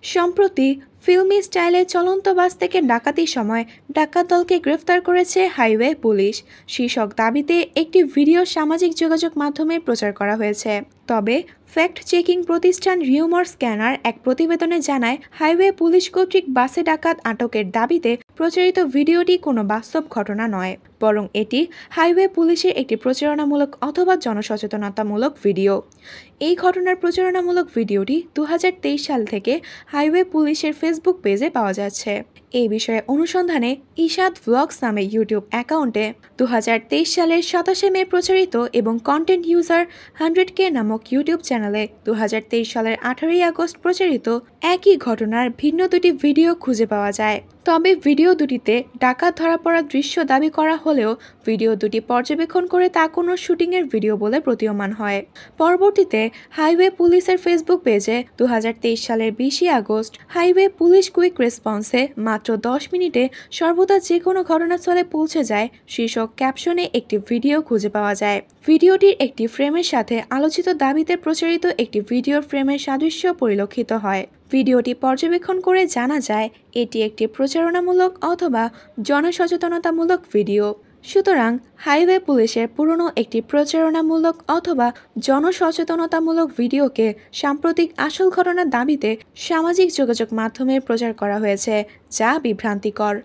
সম্প্রতি ফিল্মি স্টাইলে চলন্ত বাস থেকে ডাকাতির সময় ডাকাত দলকে গ্রেফতার করেছে হাইওয়ে পুলিশ শীর্ষক দাবিতে একটি ভিডিও সামাজিক যোগাযোগ মাধ্যমে প্রচার করা হয়েছে। তবে ফ্যাক্ট চেকিং প্রতিষ্ঠান রিউমার স্ক্যানার এক প্রতিবেদনে জানায়, হাইওয়ে পুলিশ কর্তৃক বাসে ডাকাত আটকের দাবিতে প্রচারিত ভিডিওটি কোনো বাস্তব ঘটনা নয়, বরং এটি হাইওয়ে পুলিশের একটি প্রচারণামূলক অথবা জনসচেতনতামূলক ভিডিও। এই ঘটনার প্রচারণামূলক ভিডিওটি 2023 সাল থেকে হাইওয়ে পুলিশের ফেসবুক পেজে পাওয়া যাচ্ছে। এই বিষয়ে অনুসন্ধানে ইশাদ ভ্লগস নামে ইউটিউব অ্যাকাউন্টে 2023 সালের 27শে মে প্রচারিত এবং কন্টেন্ট ইউজার 100K নামক ইউটিউব চ্যানেলে 2023 সালের 18ই আগস্ট প্রচারিত একই ঘটনার ভিন্ন দুটি ভিডিও খুঁজে পাওয়া যায়। তবে ভিডিও দুটিতে ডাকাত ধরা পড়ার দৃশ্য দাবি করা হলেও ভিডিও দুটি পর্যবেক্ষণ করে তা কোনো শুটিংয়ের ভিডিও বলে প্রতীয়মান হয়। পরবর্তীতে হাইওয়ে পুলিশের ফেসবুক পেজে 2023 সালের 20 আগস্ট হাইওয়ে পুলিশ কুইক রেসপন্সে মাত্র 10 মিনিটে সর্বদা যে কোনো ঘটনাস্থলে পৌঁছে যায় শীর্ষক ক্যাপশনে একটি ভিডিও খুঁজে পাওয়া যায়। ভিডিওটির একটি ফ্রেমের সাথে আলোচিত দাবিতে প্রচারিত একটি ভিডিওর ফ্রেমের সাদৃশ্য পরিলক্ষিত হয়। ভিডিওটি পর্যবেক্ষণ করে জানা যায় এটি একটি প্রচারণামূলক অথবা জনসচেতনতামূলক ভিডিও। সুতরাং হাইওয়ে পুলিশের পুরনো একটি প্রচারণামূলক অথবা জনসচেতনতামূলক ভিডিওকে সাম্প্রতিক আসল ঘটনার দাবিতে সামাজিক যোগাযোগ মাধ্যমে প্রচার করা হয়েছে, যা বিভ্রান্তিকর।